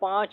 5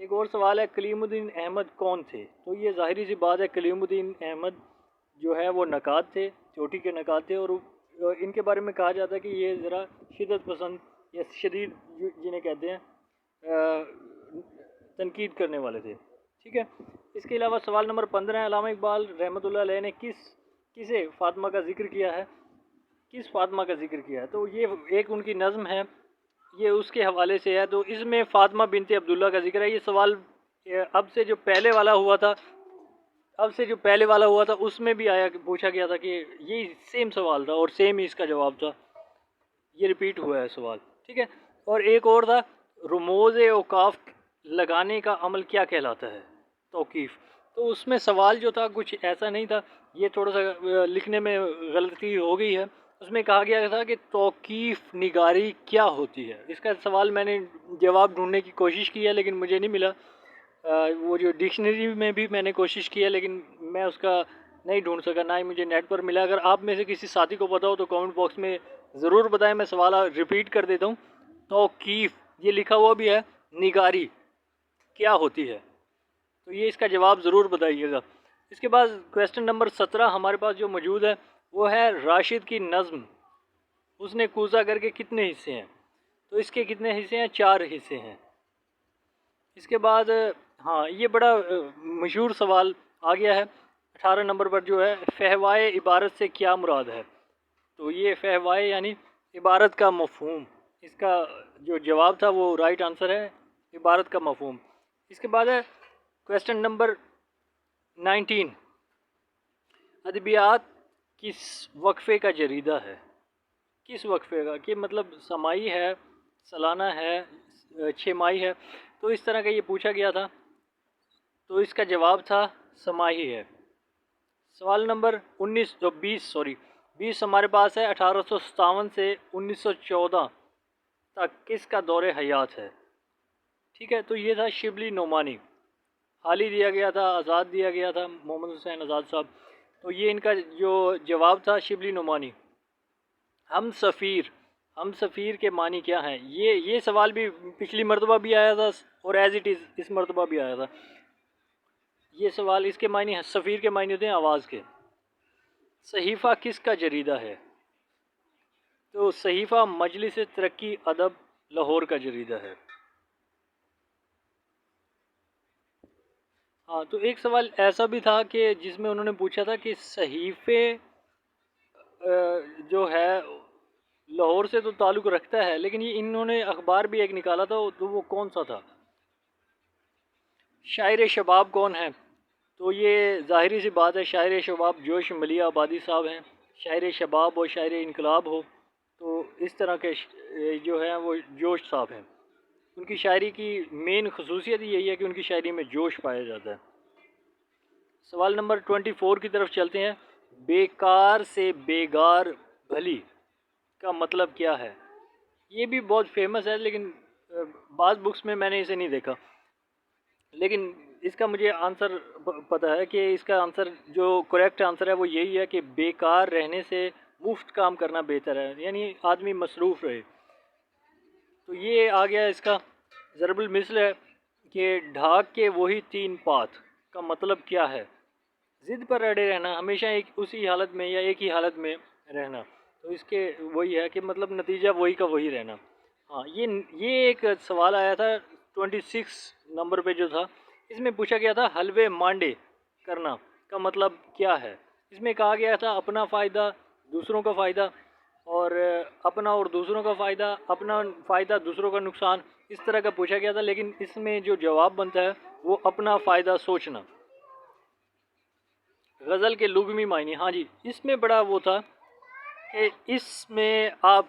ایک اور سوال ہے کلیم الدین احمد کون تھے؟ تو یہ ظاہری سی بات ہے کلیم الدین احمد جو ہے وہ نقاد تھے، چوٹی کے نقاد تھے، اور ان کے بارے میں کہا جاتا ہے کہ یہ ذرا شدت پسند یا شدید جنہیں کہتے ہیں تنقید کرنے والے تھے، ٹھیک ہے۔ اس کے علاوہ سوال نمبر 15 ہے، علامہ اقبال رحمۃ اللہ علیہ نے کسے فاطمہ کا ذکر کیا ہے؟ کس فاطمہ کا ذکر کیا ہے؟ تو یہ ایک ان کی نظم ہے، یہ اس کے حوالے سے ہے، تو اس میں فاطمہ بنت عبداللہ کا ذکر ہے۔ یہ سوال اب سے جو پہلے والا ہوا تھا اس میں بھی پوچھا گیا تھا کہ یہ سیم سوال تھا اور سیم ہی اس کا جواب تھا، یہ ریپیٹ ہوا ہے سوال، ٹھیک ہے۔ اور ایک اور تھا رموز اوقاف لگانے کا عمل کیا کہلاتا ہے؟ توقیف۔ تو اس میں سوال جو تھا کچھ ایسا نہیں تھا، یہ تھوڑا سا لکھنے میں غلطی ہو گئی ہے۔ اس میں کہا گیا تھا کہ توقیف نگاری کیا ہوتی ہے؟ اس کا سوال میں نے جواب ڈھونڈنے کی کوشش کی ہے لیکن مجھے نہیں ملا، وہ جو ڈکشنری میں بھی میں نے کوشش کی ہے لیکن میں اس کا نہیں ڈھونڈ سکا، نہ ہی مجھے نیٹ پر ملا۔ اگر آپ میں سے کسی ساتھی کو پتا ہو تو کامنٹ باکس میں ضرور بتائیں، میں سوال ریپیٹ کر دیتا ہوں۔ توقیف یہ لکھا ہوا بھی ہے، نگاری کیا ہوتی ہے؟ تو یہ اس کا جواب ضرور بتائیے گا۔ اس کے بعد کویسچن نمبر 17 ہمارے پاس جو موجود ہے وہ ہے راشد کی نظم اس نے کوزہ کر کے کتنے حصے ہیں؟ تو اس کے کتنے حصے ہیں؟ 4 حصے ہیں۔ اس کے بعد ہاں یہ بڑا مشہور سوال آ گیا ہے 18 نمبر پر جو ہے فہوائے عبارت سے کیا مراد ہے؟ تو یہ فہوائے یعنی عبارت کا مفہوم، اس کا جو جواب تھا وہ رائٹ آنسر ہے عبارت کا مفہوم۔ اس کے بعد ہے کویسچن نمبر 19 ادبیات کس وقفے کا جریدہ ہے؟ کس وقفے کا، کہ مطلب سمائی ہے، سالانہ ہے، 6 ماہی ہے، تو اس طرح کا یہ پوچھا گیا تھا، تو اس کا جواب تھا سماہی ہے۔ سوال نمبر 20 ہمارے پاس ہے 1857 سے 1914 تک کس کا دور حیات ہے؟ ٹھیک ہے، تو یہ تھا شبلی نعمانی، حالی دیا گیا تھا، آزاد دیا گیا تھا محمد حسین آزاد صاحب، تو یہ ان کا جو جواب تھا شبلی نعمانی۔ ہم سفیر کے معنی کیا ہیں؟ یہ سوال بھی پچھلی مرتبہ بھی آیا تھا اور ایز اٹ از اس مرتبہ بھی آیا تھا۔ یہ سوال اس کے معنی سفیر کے معنی ہوتے ہیں آواز کے۔ صحیفہ کس کا جریدہ ہے؟ تو صحیفہ مجلس ترقی ادب لاہور کا جریدہ ہے۔ ہاں تو ایک سوال ایسا بھی تھا کہ جس میں انہوں نے پوچھا تھا کہ صحیفے جو ہے لاہور سے تو تعلق رکھتا ہے لیکن یہ انہوں نے اخبار بھی ایک نکالا تھا، تو وہ کون سا تھا؟ شاعر شباب کون ہے؟ تو یہ ظاہری سی بات ہے شاعر شباب جوش ملیح آبادی صاحب ہیں۔ شاعر شباب اور شاعر انقلاب ہو تو اس طرح کے جو ہیں وہ جوش صاحب ہیں۔ ان کی شاعری کی مین خصوصیت یہی ہے کہ ان کی شاعری میں جوش پایا جاتا ہے۔ سوال نمبر 24 کی طرف چلتے ہیں، بیکار سے بیگار بھلی کا مطلب کیا ہے؟ یہ بھی بہت فیمس ہے لیکن بعض بکس میں نے اسے نہیں دیکھا، لیکن اس کا مجھے آنسر پتہ ہے کہ اس کا آنسر جو کریکٹ آنسر ہے وہ یہی ہے کہ بیکار رہنے سے مفت کام کرنا بہتر ہے، یعنی آدمی مصروف رہے۔ تو یہ آ گیا اس کا ضرب المثل ہے کہ ڈھاک کے وہی 3 پات کا مطلب کیا ہے؟ ضد پر اڑے رہنا، ہمیشہ اسی حالت میں یا ایک ہی حالت میں رہنا، تو اس کے وہی ہے کہ مطلب نتیجہ وہی کا وہی رہنا۔ ہاں یہ ایک سوال آیا تھا 26 نمبر پہ جو تھا، اس میں پوچھا گیا تھا حلوے مانڈے کرنا کا مطلب کیا ہے؟ اس میں کہا گیا تھا اپنا فائدہ دوسروں کا فائدہ، اور اپنا اور دوسروں کا فائدہ، اپنا فائدہ دوسروں کا نقصان، اس طرح کا پوچھا گیا تھا، لیکن اس میں جو جواب بنتا ہے وہ اپنا فائدہ سوچنا۔ غزل کے لغوی معنی، ہاں جی اس میں بڑا وہ تھا کہ اس میں آپ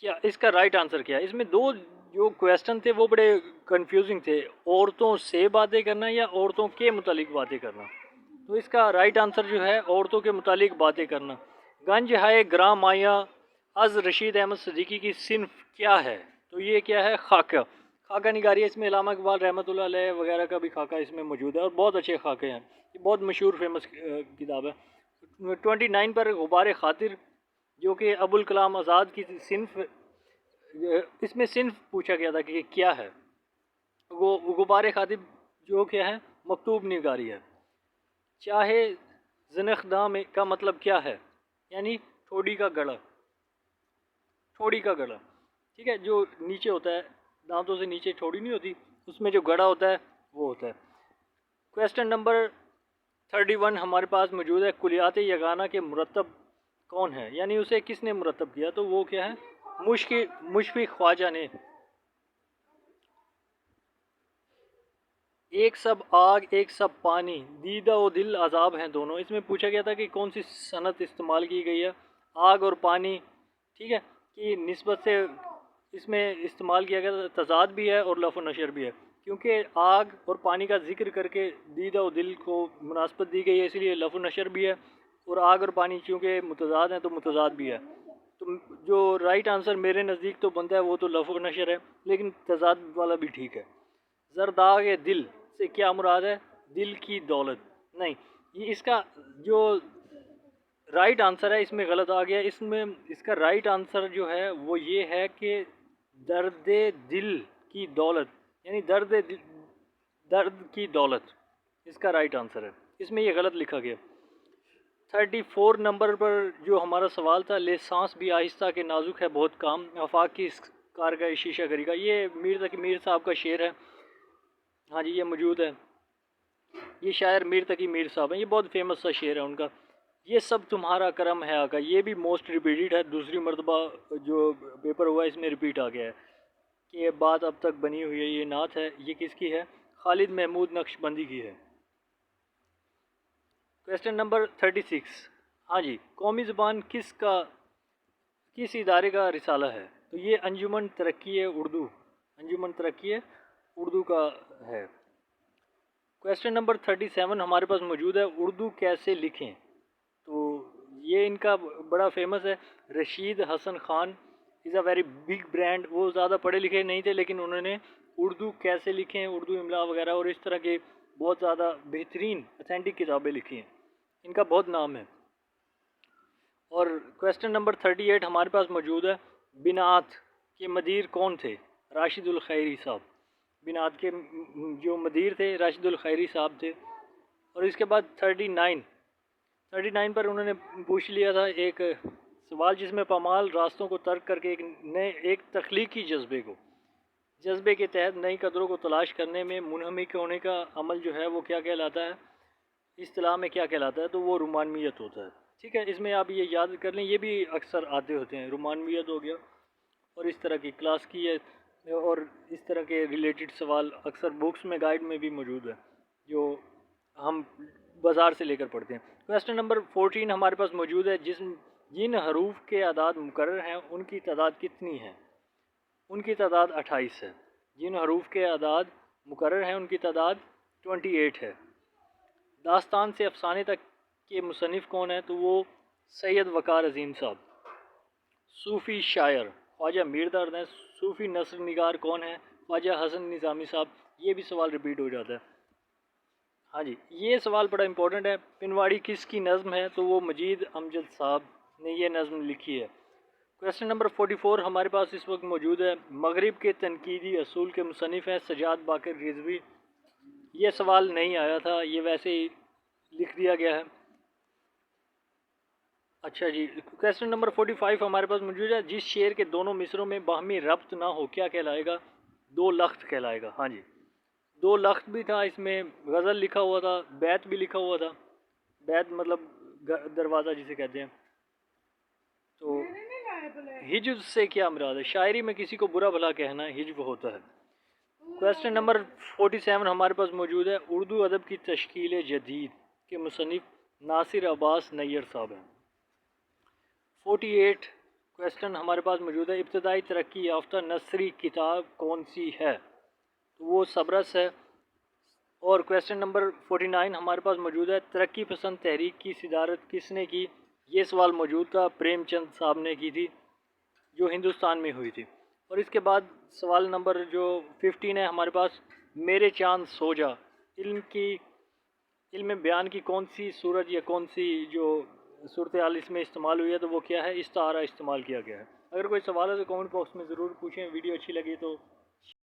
کیا اس کا رائٹ آنسر کیا ہے؟ اس میں 2 جو کویسچن تھے وہ بڑے کنفیوزنگ تھے، عورتوں سے باتیں کرنا یا عورتوں کے متعلق باتیں کرنا، تو اس کا رائٹ آنسر جو ہے عورتوں کے متعلق باتیں کرنا۔ گنج ہائے گراں مایاں از رشید احمد صدیقی کی صنف کیا ہے؟ تو یہ کیا ہے؟ خاکہ، خاکہ نگاری ہے۔ اس میں علامہ اقبال رحمۃ اللہ علیہ وغیرہ کا بھی خاکہ اس میں موجود ہے اور بہت اچھے خاکے ہیں، یہ بہت مشہور فیمس کتاب ہے۔ 29 پر غبار خاطر جو کہ ابوالکلام آزاد کی صنف، اس میں صنف پوچھا گیا تھا کہ کیا ہے؟ غبار خاطب جو کیا ہے مکتوب نگاری ہے۔ چاہے زنخدام کا مطلب کیا ہے؟ یعنی ٹھوڑی کا گڑا، ٹھوڑی کا گڑا، ٹھیک ہے، جو نیچے ہوتا ہے، دانتوں سے نیچے ٹھوڑی نہیں ہوتی، اس میں جو گڑا ہوتا ہے وہ ہوتا ہے۔ کویسچن نمبر 31 ہمارے پاس موجود ہے، کلیات یگانہ کے مرتب کون ہے؟ یعنی اسے کس نے مرتب کیا؟ تو وہ کیا ہے؟ مشفق خواجہ نے۔ ایک سب آگ ایک سب پانی، دیدہ و دل عذاب ہیں دونوں۔ اس میں پوچھا گیا تھا کہ کون سی صنعت استعمال کی گئی ہے؟ آگ اور پانی، ٹھیک ہے، کی نسبت سے اس میں استعمال کیا گیا، تضاد بھی ہے اور لف و نشر بھی ہے، کیونکہ آگ اور پانی کا ذکر کر کے دیدہ و دل کو مناسبت دی گئی ہے، اسی لیے لف و نشر بھی ہے، اور آگ اور پانی چونکہ متضاد ہیں تو متضاد بھی ہے۔ تو جو رائٹ آنسر میرے نزدیک تو بنتا ہے وہ تو لف و نشر ہے، لیکن تضاد والا بھی ٹھیک ہے۔ زرداغ دل سے کیا مراد ہے؟ دل کی دولت نہیں، یہ اس کا جو رائٹ آنسر ہے اس میں غلط آ گیا، اس کا رائٹ آنسر جو ہے وہ یہ ہے کہ درد دل کی دولت، یعنی درد کی دولت اس کا رائٹ آنسر ہے، اس میں یہ غلط لکھا گیا۔ 34 نمبر پر جو ہمارا سوال تھا، لے سانس بھی آہستہ کے نازک ہے بہت کام، آفاق کی اس کارگاہ شیشہ گری کا، یہ میر تقی میر صاحب کا شعر ہے، ہاں جی یہ موجود ہے، یہ شاعر میر تقی میر صاحب ہیں، یہ بہت فیمس سا شعر ہے ان کا۔ یہ سب تمہارا کرم ہے آقا، یہ بھی موسٹ ریپیٹڈ ہے، دوسری مرتبہ جو پیپر ہوا ہے اس میں ریپیٹ آ گیا ہے کہ یہ بات اب تک بنی ہوئی ہے، یہ نعت ہے، یہ کس کی ہے؟ خالد محمود نقش بندی کی ہے۔ کویسچن نمبر 36، ہاں جی، قومی زبان کس ادارے کا رسالہ ہے؟ تو یہ انجمن ترقی اردو، انجمن ترقی اردو کا ہے۔ کویسچن نمبر 37 ہمارے پاس موجود ہے، اردو کیسے لکھیں؟ تو یہ ان کا بڑا فیمس ہے، رشید حسن خان از اے ویری بگ برانڈ، وہ زیادہ پڑھے لکھے نہیں تھے لیکن انہوں نے اردو کیسے لکھیں، اردو املا وغیرہ اور اس طرح کے بہت زیادہ بہترین اتھینٹک کتابیں لکھی ہیں، ان کا بہت نام ہے۔ اور کویسچن نمبر 38 ہمارے پاس موجود ہے، بنات کے مدیر کون تھے؟ راشد الخیری صاحب، بنات کے جو مدیر تھے راشد الخیری صاحب تھے۔ اور اس کے بعد 39 پر انہوں نے پوچھ لیا تھا ایک سوال جس میں پامال راستوں کو ترک کر کے ایک تخلیقی جذبے کے تحت نئی قدروں کو تلاش کرنے میں منہمک ہونے کا عمل جو ہے وہ کیا کہلاتا ہے؟ اصطلاح میں کیا کہلاتا ہے؟ تو وہ رومانویت ہوتا ہے، ٹھیک ہے، اس میں آپ یہ یاد کر لیں، یہ بھی اکثر آتے ہوتے ہیں، رومانویت ہو گیا اور اس طرح کی کلاس کی ہے، اور اس طرح کے ریلیٹڈ سوال اکثر بکس میں گائیڈ میں بھی موجود ہے جو ہم بازار سے لے کر پڑھتے ہیں۔ کویسچن نمبر 14 ہمارے پاس موجود ہے، جن حروف کے اعداد مقرر ہیں ان کی تعداد کتنی ہے؟ ان کی تعداد 28 ہے، جن حروف کے اعداد مقرر ہیں ان کی تعداد 28 ہے۔ داستان سے افسانے تک کے مصنف کون ہیں؟ تو وہ سید وقار عظیم صاحب، صوفی شاعر خواجہ میر دارد ہیں۔ صوفی نثر نگار کون ہیں؟ خواجہ حسن نظامی صاحب، یہ بھی سوال ریپیٹ ہو جاتا ہے، ہاں جی یہ سوال بڑا امپورٹنٹ ہے۔ پنواڑی کس کی نظم ہے؟ تو وہ مجید امجد صاحب نے یہ نظم لکھی ہے۔ کویسچن نمبر 44 ہمارے پاس اس وقت موجود ہے، مغرب کے تنقیدی اصول کے مصنف ہیں سجاد باقر رضوی، یہ سوال نہیں آیا تھا، یہ ویسے ہی لکھ دیا گیا ہے۔ اچھا جی، کویسچن نمبر 45 ہمارے پاس موجود ہے، جس شعر کے دونوں مصروں میں باہمی ربط نہ ہو کیا کہلائے گا؟ دو لخت کہلائے گا، ہاں جی، دو لخت بھی تھا، اس میں غزل لکھا ہوا تھا، بیت بھی لکھا ہوا تھا، بیت مطلب دروازہ جسے کہتے ہیں۔ تو ہجو سے کیا مراد ہے؟ شاعری میں کسی کو برا بھلا کہنا ہجو ہوتا ہے۔ کویسچن نمبر 47 ہمارے پاس موجود ہے، اردو ادب کی تشکیل جدید کے مصنف ناصر عباس نیّر صاحب ہیں۔ 48 کویسچن ہمارے پاس موجود ہے، ابتدائی ترقی یافتہ نثری کتاب کون سی ہے؟ تو وہ صبرس ہے۔ اور کویسچن نمبر 49 ہمارے پاس موجود ہے، ترقی پسند تحریک کی صدارت کس نے کی؟ یہ سوال موجود تھا، پریم چند صاحب نے کی تھی جو ہندوستان میں ہوئی تھی۔ اور اس کے بعد سوال نمبر جو 15 ہے ہمارے پاس، میرے چاند سو جا، علم بیان کی کون سی صورت یا کون سی جو صورتحال اس میں استعمال ہوئی ہے؟ تو وہ کیا ہے؟ استعارہ استعمال کیا گیا ہے۔ اگر کوئی سوال ہے تو کامنٹ باکس میں ضرور پوچھیں، ویڈیو اچھی لگی تو